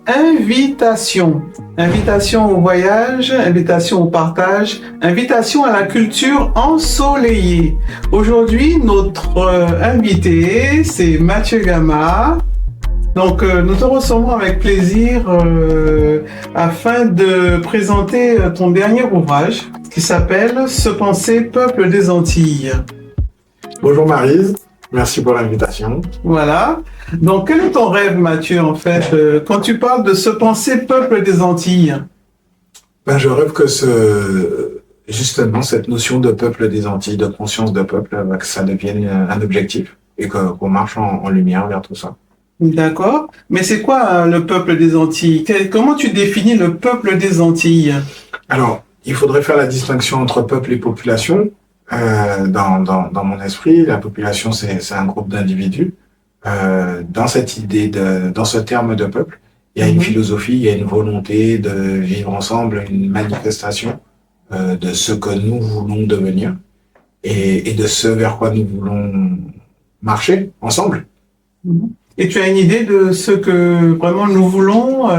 invitation. Invitation au voyage, invitation au partage, invitation à la culture ensoleillée. Aujourd'hui, notre invité, c'est Mathieu Gama. Donc, nous te recevons avec plaisir afin de présenter ton dernier ouvrage qui s'appelle « Se penser peuple des Antilles ». Bonjour Maryse, merci pour l'invitation. Voilà. Donc, quel est ton rêve, Mathieu, en fait, quand tu parles de se penser peuple des Antilles? Je rêve que justement, cette notion de peuple des Antilles, de conscience de peuple, que ça devienne un objectif et qu'on marche en lumière vers tout ça. D'accord. Mais c'est quoi le peuple des Antilles? Comment tu définis le peuple des Antilles? Alors, il faudrait faire la distinction entre peuple et population. Dans mon esprit, la population, c'est un groupe d'individus. Dans cette idée dans ce terme de peuple, il y a une philosophie, il y a une volonté de vivre ensemble, une manifestation de ce que nous voulons devenir et de ce vers quoi nous voulons marcher ensemble. Et tu as une idée de ce que vraiment nous voulons?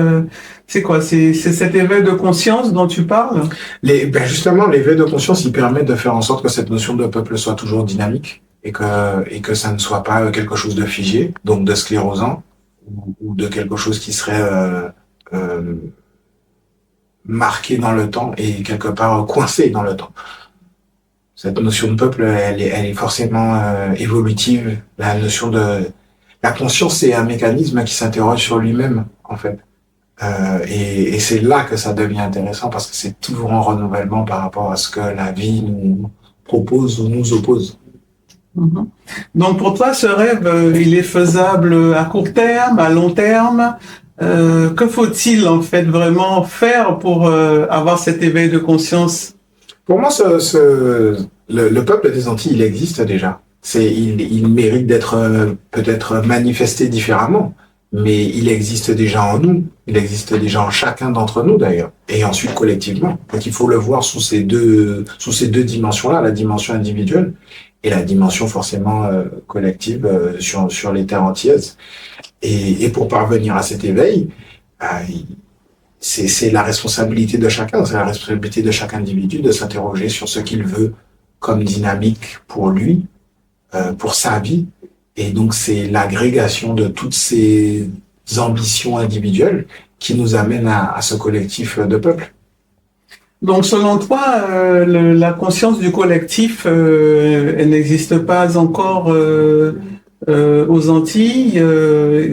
C'est quoi? C'est cet éveil de conscience dont tu parles? Justement, l'éveil de conscience, il permet de faire en sorte que cette notion de peuple soit toujours dynamique et que ça ne soit pas quelque chose de figé, donc de sclérosant, ou de quelque chose qui serait marqué dans le temps et quelque part coincé dans le temps. Cette notion de peuple, elle est forcément évolutive. La conscience, c'est un mécanisme qui s'interroge sur lui-même, en fait. Et c'est là que ça devient intéressant parce que c'est toujours en renouvellement par rapport à ce que la vie nous propose ou nous oppose. Donc pour toi, ce rêve, il est faisable à court terme, à long terme. Que faut-il en fait vraiment faire pour avoir cet éveil de conscience? Pour moi, le peuple des Antilles, il existe déjà. Il mérite d'être peut-être manifesté différemment, mais il existe déjà en nous. Il existe déjà en chacun d'entre nous d'ailleurs, et ensuite collectivement. Donc il faut le voir sous ces deux dimensions-là, la dimension individuelle et la dimension forcément collective sur les terres antillaises. Et pour parvenir à cet éveil, c'est la responsabilité de chacun, c'est la responsabilité de chaque individu de s'interroger sur ce qu'il veut comme dynamique pour lui, pour sa vie. Et donc c'est l'agrégation de toutes ces ambitions individuelles qui nous amène à ce collectif de peuple. Donc, selon toi, la conscience du collectif, elle n'existe pas encore aux Antilles.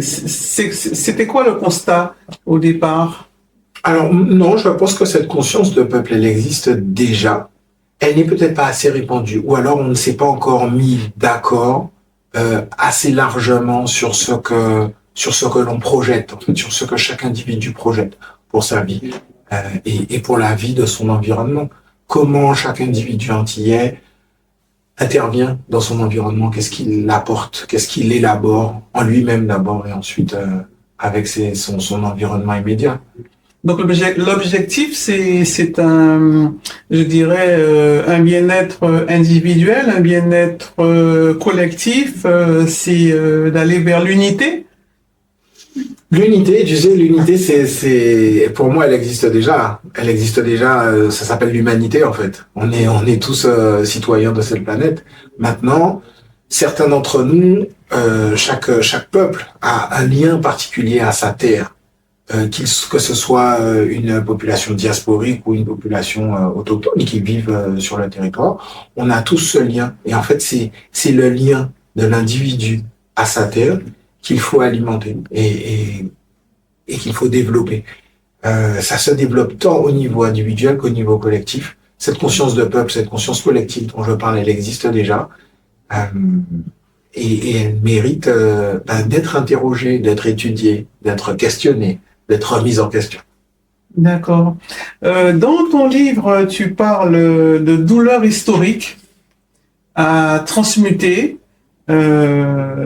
C'était quoi le constat au départ? Alors non, je pense que cette conscience de peuple, elle existe déjà. Elle n'est peut-être pas assez répandue, ou alors on ne s'est pas encore mis d'accord assez largement sur ce que l'on projette, en fait, sur ce que chaque individu projette pour sa vie. Et pour la vie de son environnement. Comment chaque individu antillais intervient dans son environnement, qu'est-ce qu'il apporte, qu'est-ce qu'il élabore en lui-même d'abord et ensuite avec son environnement immédiat. Donc l'objectif, c'est un, je dirais, un bien-être individuel, un bien-être collectif, c'est d'aller vers l'unité. L'unité, tu sais, pour moi, elle existe déjà. Elle existe déjà. Ça s'appelle l'humanité en fait. On est tous citoyens de cette planète. Maintenant, certains d'entre nous, chaque peuple a un lien particulier à sa terre, que ce soit une population diasporique ou une population autochtone qui vivent sur le territoire. On a tous ce lien. Et en fait, c'est le lien de l'individu à sa terre qu'il faut alimenter et qu'il faut développer. Ça se développe tant au niveau individuel qu'au niveau collectif. Cette conscience de peuple, cette conscience collective dont je parle, elle existe déjà. Et elle mérite d'être interrogée, d'être étudiée, d'être questionnée, d'être remise en question. D'accord. Dans ton livre, tu parles de douleurs historiques à transmuter.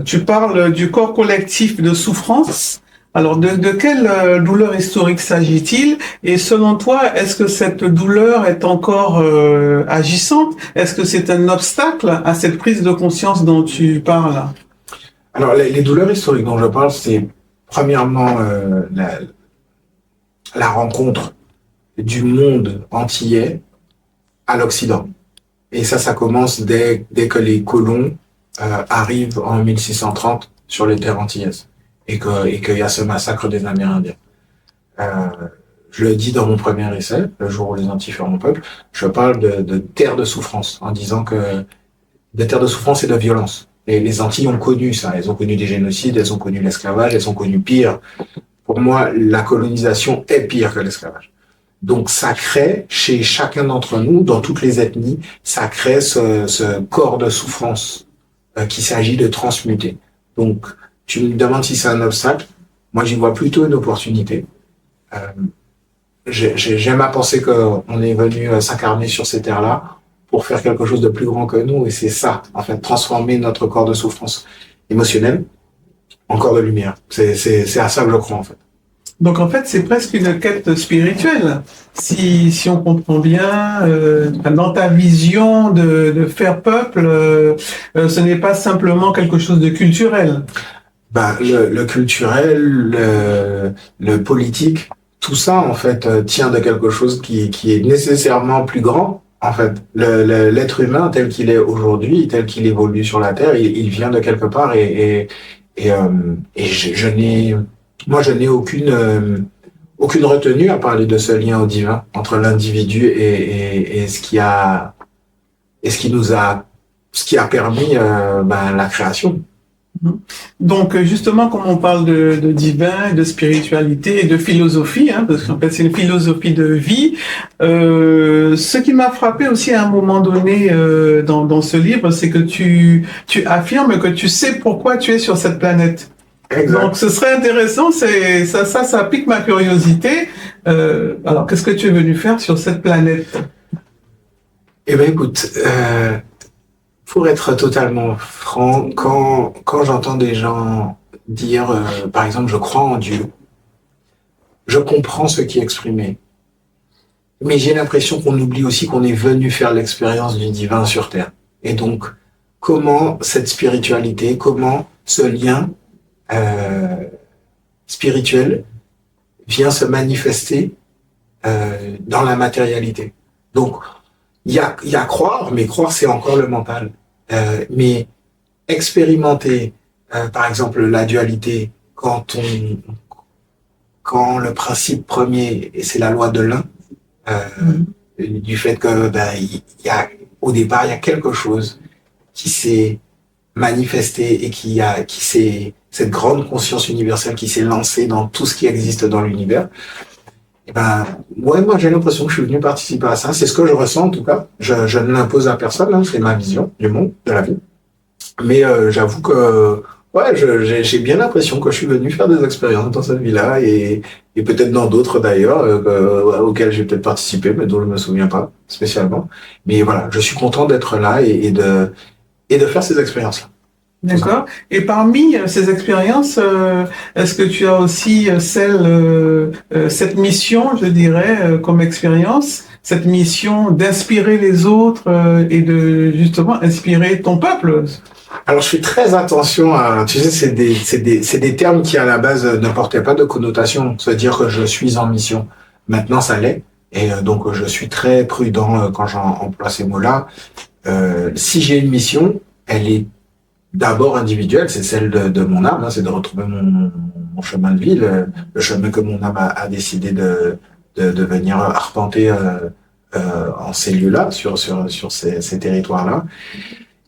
Tu parles du corps collectif de souffrance. Alors, de quelle douleur historique s'agit-il? Et selon toi, est-ce que cette douleur est encore agissante? Est-ce que c'est un obstacle à cette prise de conscience dont tu parles? Alors, les douleurs historiques dont je parle, c'est premièrement la rencontre du monde antillais à l'Occident. Et ça commence dès que les colons arrivent en 1630 sur les terres antillaises et qu'il y a ce massacre des Amérindiens. Je le dis dans mon premier essai, le jour où les Antilles feront mon peuple, je parle de terres de souffrance en disant que de terres de souffrance et de violence. Et les Antilles ont connu ça, elles ont connu des génocides, elles ont connu l'esclavage, elles ont connu pire. Pour moi, la colonisation est pire que l'esclavage. Donc ça crée chez chacun d'entre nous, dans toutes les ethnies, ça crée ce corps de souffrance qu'il s'agit de transmuter. Donc tu me demandes si c'est un obstacle, moi j'y vois plutôt une opportunité. J'aime à penser qu'on est venu s'incarner sur ces terres-là pour faire quelque chose de plus grand que nous, et c'est ça, en fait, transformer notre corps de souffrance émotionnelle en corps de lumière. C'est à ça que je crois, en fait. Donc en fait, c'est presque une quête spirituelle. Si on comprend bien, dans ta vision de faire peuple, ce n'est pas simplement quelque chose de culturel. Ben, le culturel, le politique, tout ça, en fait, tient de quelque chose qui est nécessairement plus grand. En fait, l'être humain tel qu'il est aujourd'hui, tel qu'il évolue sur la Terre, il vient de quelque part et je n'ai aucune retenue à parler de ce lien au divin entre l'individu et ce qui a permis la création. Donc justement, comme on parle de divin, de spiritualité et de philosophie, parce qu'en fait c'est une philosophie de vie, ce qui m'a frappé aussi à un moment donné dans ce livre, c'est que tu affirmes que tu sais pourquoi tu es sur cette planète. Exact. Donc ce serait intéressant, ça pique ma curiosité. Alors qu'est-ce que tu es venu faire sur cette planète? Eh ben écoute, pour être totalement franc, quand j'entends des gens dire, par exemple, je crois en Dieu, je comprends ce qui est exprimé. Mais j'ai l'impression qu'on oublie aussi qu'on est venu faire l'expérience du divin sur Terre. Et donc, comment cette spiritualité, comment ce lien spirituel vient se manifester dans la matérialité. Donc, il y a croire, mais croire c'est encore le mental. Mais expérimenter, par exemple, la dualité quand le principe premier, et c'est la loi de l'un, du fait que au départ il y a quelque chose qui s'est manifesté et qui s'est cette grande conscience universelle qui s'est lancée dans tout ce qui existe dans l'univers. Et moi j'ai l'impression que je suis venu participer à ça. C'est ce que je ressens en tout cas. Je ne l'impose à personne, c'est ma vision du monde, de la vie. Mais j'avoue que j'ai bien l'impression que je suis venu faire des expériences dans cette vie-là et peut-être dans d'autres d'ailleurs auxquelles j'ai peut-être participé, mais dont je me souviens pas spécialement. Mais voilà, je suis content d'être là et de faire ces expériences-là. D'accord. Et parmi ces expériences, est-ce que tu as aussi cette mission, je dirais, comme expérience, cette mission d'inspirer les autres et de justement inspirer ton peuple? Alors je fais très attention à, tu sais, c'est des termes qui à la base ne portaient pas de connotation, c'est-à-dire que je suis en mission. Maintenant ça l'est, et donc je suis très prudent quand j'emploie ces mots-là. Si j'ai une mission, elle est d'abord individuelle, c'est celle de mon âme, c'est de retrouver mon chemin de vie, le chemin que mon âme a décidé de venir arpenter en ces lieux-là, sur ces territoires-là.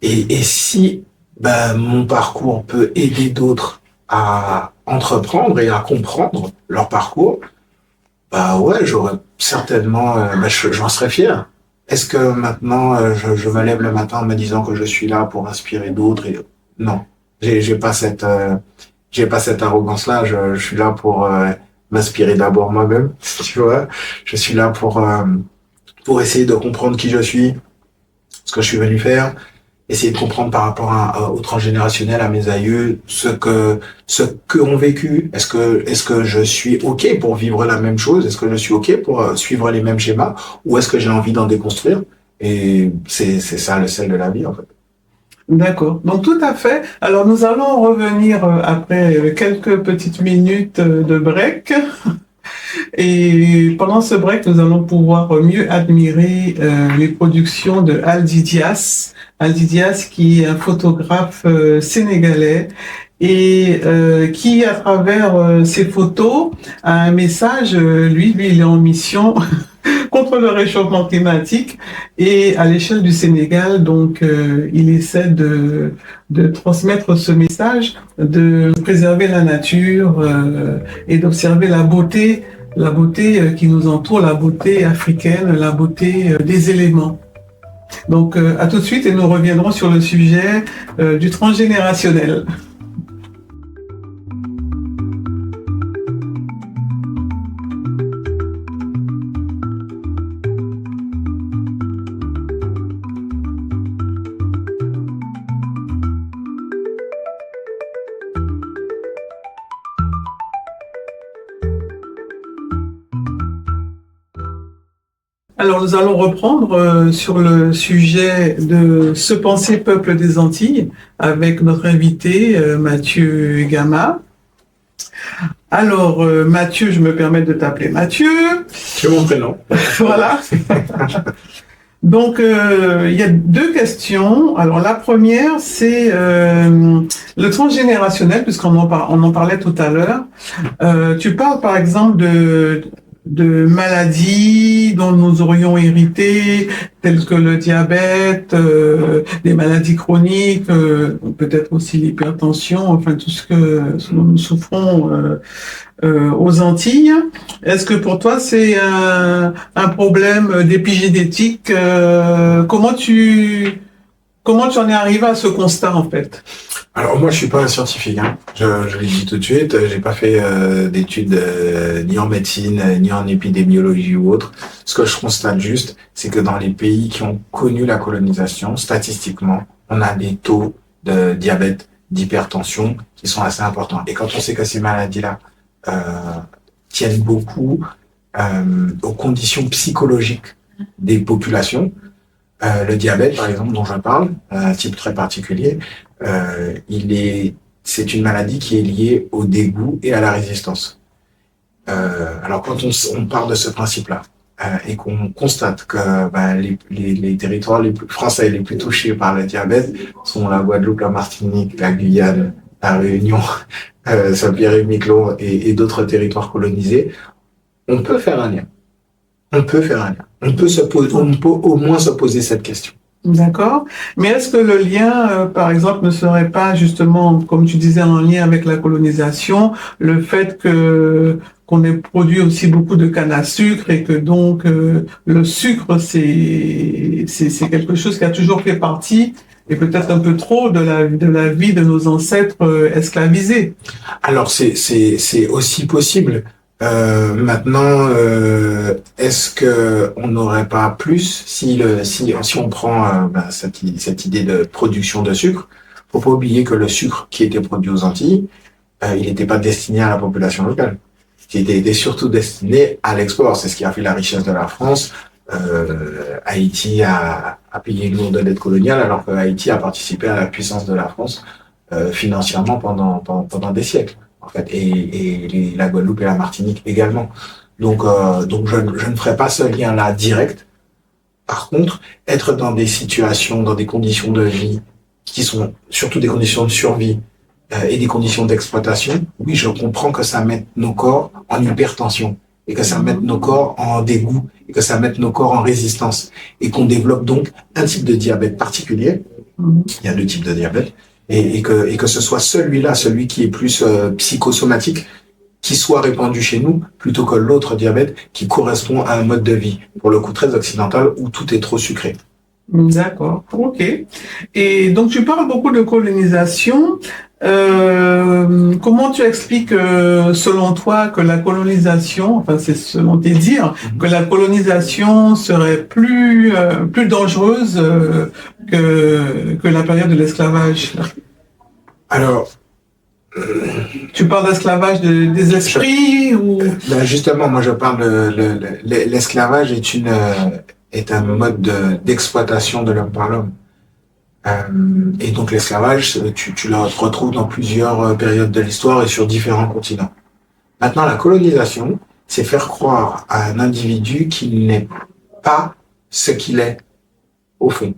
Et si mon parcours peut aider d'autres à entreprendre et à comprendre leur parcours, j'aurais certainement, j'en serais fier. Est-ce que maintenant je me lève le matin en me disant que je suis là pour inspirer d'autres Non, j'ai pas cette arrogance-là. Je suis là pour m'inspirer d'abord moi-même, tu vois. Je suis là pour essayer de comprendre qui je suis, ce que je suis venu faire, essayer de comprendre par rapport au transgénérationnel, à mes aïeux, ce que ont vécu. Est-ce que je suis OK pour vivre la même chose? Est-ce que je suis OK pour suivre les mêmes schémas? Ou est-ce que j'ai envie d'en déconstruire? Et c'est ça le sel de la vie, en fait. D'accord. Donc tout à fait. Alors nous allons revenir après quelques petites minutes de break. Et pendant ce break, nous allons pouvoir mieux admirer les productions de Aldi Dias. Aldi Dias, qui est un photographe sénégalais et qui, à travers ses photos, a un message. Lui, il est en mission contre le réchauffement climatique et à l'échelle du Sénégal, donc il essaie de transmettre ce message, de préserver la nature et d'observer la beauté qui nous entoure, la beauté africaine, la beauté des éléments. Donc à tout de suite et nous reviendrons sur le sujet du transgénérationnel. Alors, nous allons reprendre sur le sujet de Ce penser peuple des Antilles avec notre invité Mathieu Gama. Alors, Mathieu, je me permets de t'appeler Mathieu. C'est mon prénom. Voilà. Donc, il y a deux questions. Alors, la première, c'est le transgénérationnel, puisqu'on en parlait tout à l'heure. Tu parles, par exemple, de maladies dont nous aurions hérité, telles que le diabète, des maladies chroniques, peut-être aussi l'hypertension, enfin tout ce dont nous souffrons aux Antilles. Est-ce que pour toi c'est un problème d'épigénétique? Comment tu en es arrivé à ce constat en fait? Alors moi je suis pas un scientifique, hein. Je l'ai dit tout de suite, j'ai pas fait d'études ni en médecine ni en épidémiologie ou autre. Ce que je constate juste, c'est que dans les pays qui ont connu la colonisation, statistiquement, on a des taux de diabète, d'hypertension qui sont assez importants. Et quand on sait que ces maladies-là tiennent beaucoup aux conditions psychologiques des populations, le diabète par exemple dont je parle, un type très particulier, c'est une maladie qui est liée au dégoût et à la résistance. Alors quand on part de ce principe-là et qu'on constate que les territoires les plus français les plus touchés par le diabète sont la Guadeloupe, la Martinique, la Guyane, la Réunion, Saint-Pierre-et-Miquelon et d'autres territoires colonisés, on peut faire un lien. On peut au moins se poser cette question. D'accord. Mais est-ce que le lien, par exemple, ne serait pas justement, comme tu disais, en lien avec la colonisation, le fait qu'on ait produit aussi beaucoup de canne à sucre et que donc le sucre, c'est quelque chose qui a toujours fait partie et peut-être un peu trop de la vie de nos ancêtres esclavisés. Alors c'est aussi possible. Maintenant, est-ce que on n'aurait pas plus si on prend cette idée de production de sucre? Faut pas oublier que le sucre qui était produit aux Antilles, il n'était pas destiné à la population locale. Il était surtout destiné à l'export. C'est ce qui a fait la richesse de la France. Haïti a payé une lourde dette coloniale, alors que Haïti a participé à la puissance de la France financièrement pendant des siècles. En fait, et la Guadeloupe et la Martinique également. Donc je ne ferai pas ce lien-là direct. Par contre, être dans des situations, dans des conditions de vie qui sont surtout des conditions de survie et des conditions d'exploitation, oui, je comprends que ça mette nos corps en hypertension et que ça mette nos corps en dégoût et que ça mette nos corps en résistance et qu'on développe donc un type de diabète particulier. Il y a deux types de diabète. Et que ce soit celui-là, celui qui est plus psychosomatique, qui soit répandu chez nous, plutôt que l'autre diabète qui correspond à un mode de vie, pour le coup très occidental, où tout est trop sucré. D'accord, ok. Et donc tu parles beaucoup de colonisation. Comment tu expliques, selon toi, que la colonisation, enfin c'est selon tes dires, que la colonisation serait plus dangereuse que la période de l'esclavage? Alors, tu parles d'esclavage des esprits ou? Ben justement, moi je parle de l'esclavage est un mode d'exploitation de l'homme par l'homme. Et donc l'esclavage, tu le retrouves dans plusieurs périodes de l'histoire et sur différents continents. Maintenant, la colonisation, c'est faire croire à un individu qu'il n'est pas ce qu'il est au fond.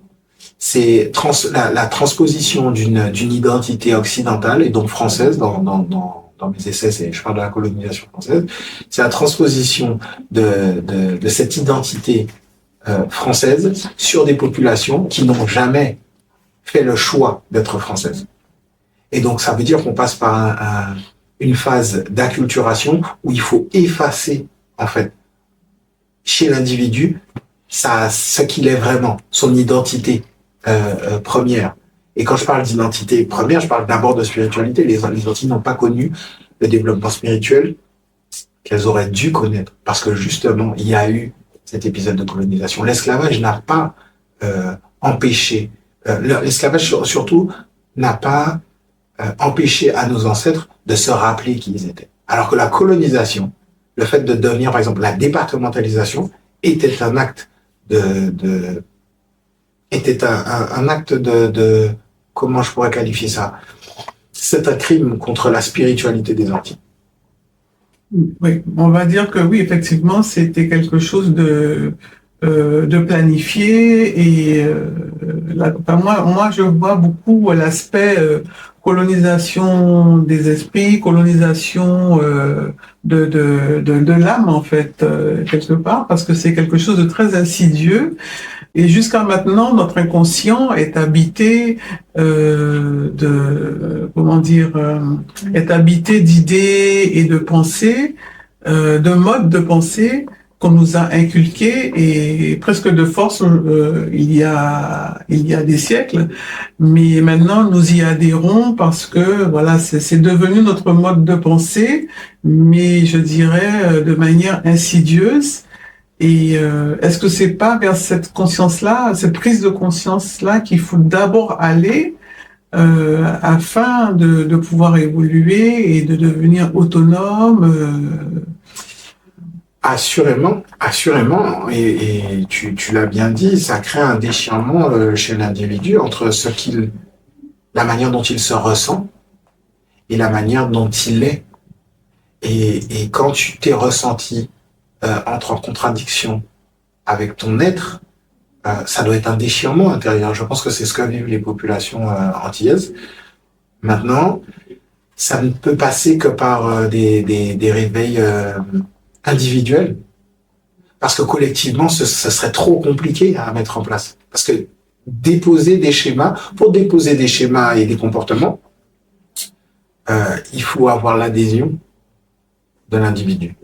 C'est la transposition d'une identité occidentale et donc française dans mes essais, je parle de la colonisation française, c'est la transposition de cette identité française sur des populations qui n'ont jamais fait le choix d'être françaises. Et donc ça veut dire qu'on passe par une phase d'acculturation où il faut effacer en fait chez l'individu ce qu'il est vraiment, son identité première. Et quand je parle d'identité première, je parle d'abord de spiritualité. Les Antilles n'ont pas connu le développement spirituel qu'elles auraient dû connaître, parce que justement, il y a eu cet épisode de colonisation. L'esclavage n'a pas empêché, l'esclavage surtout n'a pas empêché à nos ancêtres de se rappeler qui ils étaient. Alors que la colonisation, le fait de devenir, par exemple, la départementalisation, était un acte un acte de comment je pourrais qualifier ça? C'est un crime contre la spiritualité des Antilles. Oui, on va dire que oui, effectivement, c'était quelque chose de planifié et moi, je vois beaucoup l'aspect colonisation des esprits, colonisation de l'âme en fait quelque part, parce que c'est quelque chose de très insidieux. Et jusqu'à maintenant, notre inconscient est habité est habité d'idées et de pensées, de modes de pensée qu'on nous a inculqués et presque de force il y a des siècles. Mais maintenant, nous y adhérons parce que voilà, c'est devenu notre mode de pensée, mais je dirais de manière insidieuse. Et est-ce que c'est pas vers cette conscience-là, cette prise de conscience-là qu'il faut d'abord aller afin de pouvoir évoluer et de devenir autonome Assurément, et tu l'as bien dit, ça crée un déchirement chez l'individu entre la manière dont il se ressent et la manière dont il est. Et quand tu t'es ressenti entre en contradiction avec ton être, ça doit être un déchirement intérieur. Je pense que c'est ce que vivent les populations antillaises. Maintenant, ça ne peut passer que par des réveils individuels, parce que collectivement, ce serait trop compliqué à mettre en place. Parce que pour déposer des schémas et des comportements, il faut avoir l'adhésion de l'individu.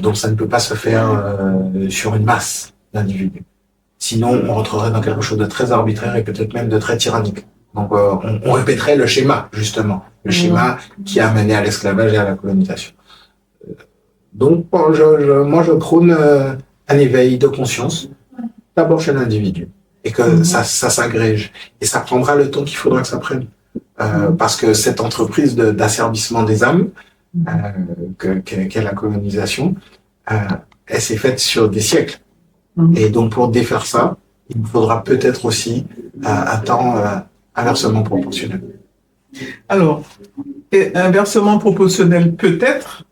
Donc ça ne peut pas se faire sur une masse d'individus. Sinon, on rentrerait dans quelque chose de très arbitraire et peut-être même de très tyrannique. Donc on répéterait le schéma, justement. Le schéma qui a mené à l'esclavage et à la colonisation. Donc moi, je prône un éveil de conscience, d'abord chez l'individu. Et que ça s'agrège. Et ça prendra le temps qu'il faudra que ça prenne. Parce que cette entreprise d'asservissement des âmes, qu'est la colonisation, elle s'est faite sur des siècles. Et donc pour défaire ça, il nous faudra peut-être aussi un temps inversement proportionnel. Alors, inversement proportionnel peut-être,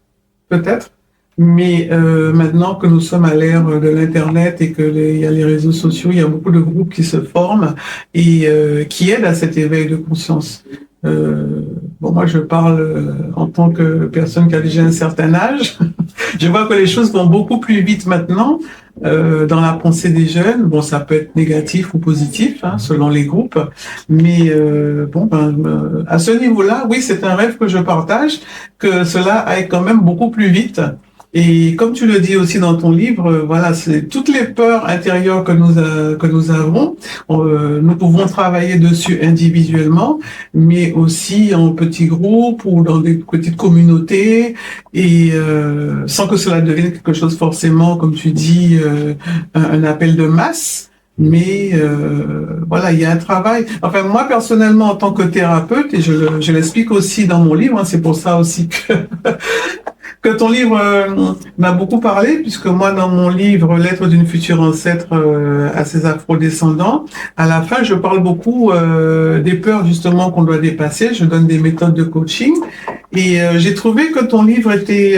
mais maintenant que nous sommes à l'ère de l'Internet et qu'il y a les réseaux sociaux, il y a beaucoup de groupes qui se forment et qui aident à cet éveil de conscience. Moi, je parle en tant que personne qui a déjà un certain âge. Je vois que les choses vont beaucoup plus vite maintenant dans la pensée des jeunes. Bon, ça peut être négatif ou positif, selon les groupes. Mais à ce niveau-là, oui, c'est un rêve que je partage, que cela aille quand même beaucoup plus vite. Et comme tu le dis aussi dans ton livre, voilà, c'est toutes les peurs intérieures que nous avons. Nous pouvons travailler dessus individuellement, mais aussi en petits groupes ou dans des petites communautés, et sans que cela devienne quelque chose forcément, comme tu dis, un appel de masse. Mais voilà, il y a un travail. Enfin, moi personnellement, en tant que thérapeute, et je l'explique aussi dans mon livre, c'est pour ça aussi que ton livre m'a beaucoup parlé, puisque moi, dans mon livre Lettre d'une future ancêtre à ses afro-descendants, à la fin, je parle beaucoup des peurs justement qu'on doit dépasser. Je donne des méthodes de coaching, et j'ai trouvé que ton livre était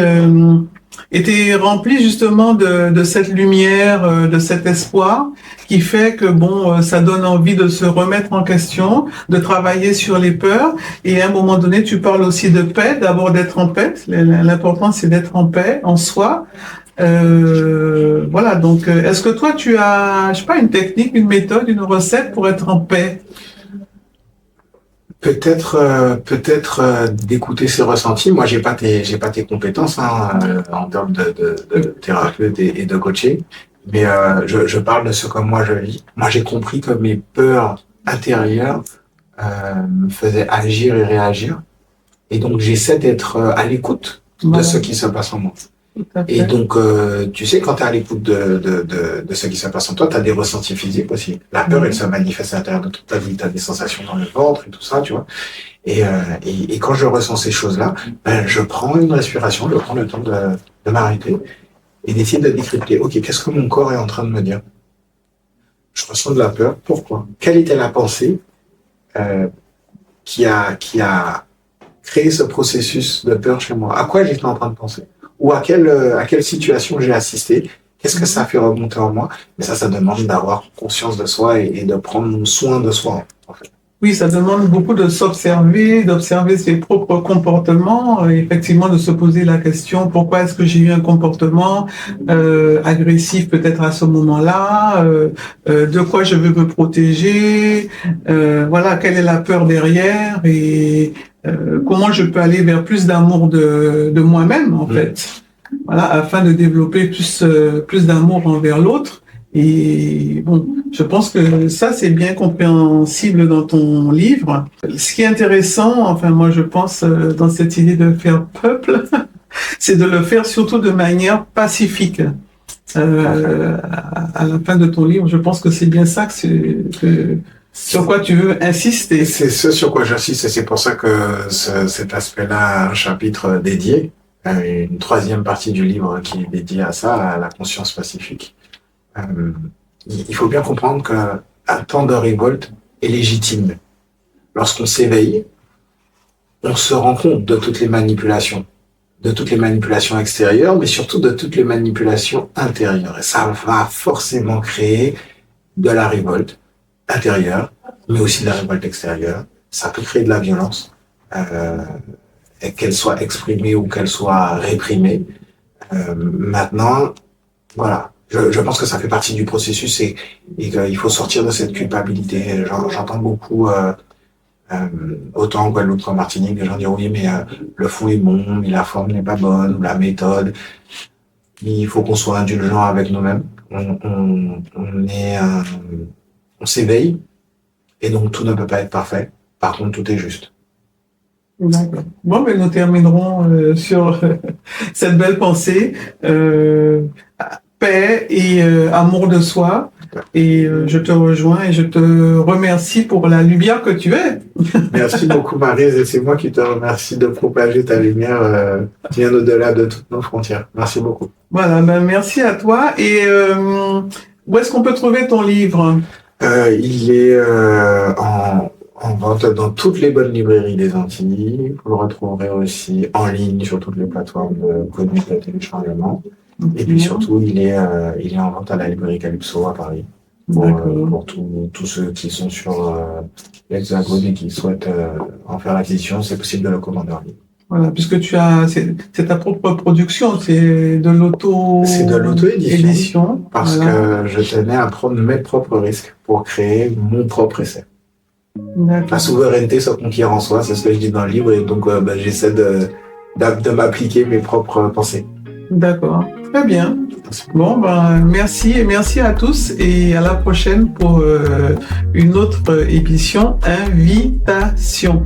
Et tu es rempli justement de cette lumière, de cet espoir qui fait que bon, ça donne envie de se remettre en question, de travailler sur les peurs. Et à un moment donné, tu parles aussi de paix, d'abord d'être en paix. L'important, c'est d'être en paix en soi. Voilà, donc est-ce que toi, tu as, je sais pas, une technique, une méthode, une recette pour être en paix? Peut-être d'écouter ses ressentis. Moi, j'ai pas tes compétences en termes de thérapeute et de coaching, mais je parle de ce que moi je vis. Moi, j'ai compris que mes peurs intérieures me faisaient agir et réagir, et donc j'essaie d'être à l'écoute de ce qui se passe en moi. Et donc, tu sais, quand tu es à l'écoute de ce qui se passe en toi, tu as des ressentis physiques aussi. La peur, elle se manifeste à l'intérieur de toute ta vie. Tu as des sensations dans le ventre et tout ça, tu vois. Et quand je ressens ces choses-là, ben, je prends une respiration, je prends le temps de m'arrêter et d'essayer de décrypter. OK, qu'est-ce que mon corps est en train de me dire? Je ressens de la peur. Pourquoi? Quelle était la pensée qui a créé ce processus de peur chez moi? À quoi j'étais en train de penser? Ou à quelle situation j'ai assisté, qu'est-ce que ça a fait remonter en moi. Mais ça demande d'avoir conscience de soi et de prendre soin de soi, en fait. Oui, ça demande beaucoup de s'observer, d'observer ses propres comportements, effectivement de se poser la question, pourquoi est-ce que j'ai eu un comportement agressif peut-être à ce moment-là, de quoi je veux me protéger, voilà, quelle est la peur derrière et comment je peux aller vers plus d'amour de moi-même, en fait, voilà, afin de développer plus d'amour envers l'autre. Et bon, je pense que ça, c'est bien compréhensible dans ton livre. Ce qui est intéressant, enfin, moi, je pense, dans cette idée de faire peuple, c'est de le faire surtout de manière pacifique. À la fin de ton livre, je pense que c'est bien ça sur quoi tu veux insister. C'est ce sur quoi j'insiste, et c'est pour ça que cet aspect-là a un chapitre dédié, une troisième partie du livre qui est dédiée à ça, à la conscience pacifique. Il faut bien comprendre qu'un temps de révolte est légitime. Lorsqu'on s'éveille, on se rend compte de toutes les manipulations extérieures, mais surtout de toutes les manipulations intérieures. Et ça va forcément créer de la révolte intérieure, mais aussi de la révolte extérieure. Ça peut créer de la violence, qu'elle soit exprimée ou qu'elle soit réprimée. Maintenant, voilà. Je pense que ça fait partie du processus et qu'il faut sortir de cette culpabilité. J'entends beaucoup, autant en Guadeloupe qu'en Martinique, des gens dire oui, mais le fond est bon, mais la forme n'est pas bonne, ou la méthode. Il faut qu'on soit indulgent avec nous-mêmes. On s'éveille et donc tout ne peut pas être parfait. Par contre, tout est juste. D'accord. Bon, mais nous terminerons sur cette belle pensée. Paix et amour de soi. Et je te rejoins et je te remercie pour la lumière que tu es. Merci beaucoup, Maryse, et c'est moi qui te remercie de propager ta lumière bien au-delà de toutes nos frontières. Merci beaucoup. Voilà, ben merci à toi. Et où est-ce qu'on peut trouver ton livre? Il est en vente dans toutes les bonnes librairies des Antilles. Vous le retrouverez aussi en ligne sur toutes les plateformes de communique et téléchargement. Et puis surtout, il est en vente à la librairie Calypso à Paris. Pour tous ceux qui sont sur l'Hexagone et qui souhaitent en faire l'acquisition, c'est possible de le commander en ligne. Voilà, puisque c'est ta propre production, c'est de l'auto-édition. Parce que je tenais à prendre mes propres risques pour créer mon propre essai. La souveraineté se conquiert en soi, c'est ce que je dis dans le livre, et donc j'essaie de m'appliquer mes propres pensées. D'accord, très bien. Bon, merci et merci à tous et à la prochaine pour une autre émission Invitation.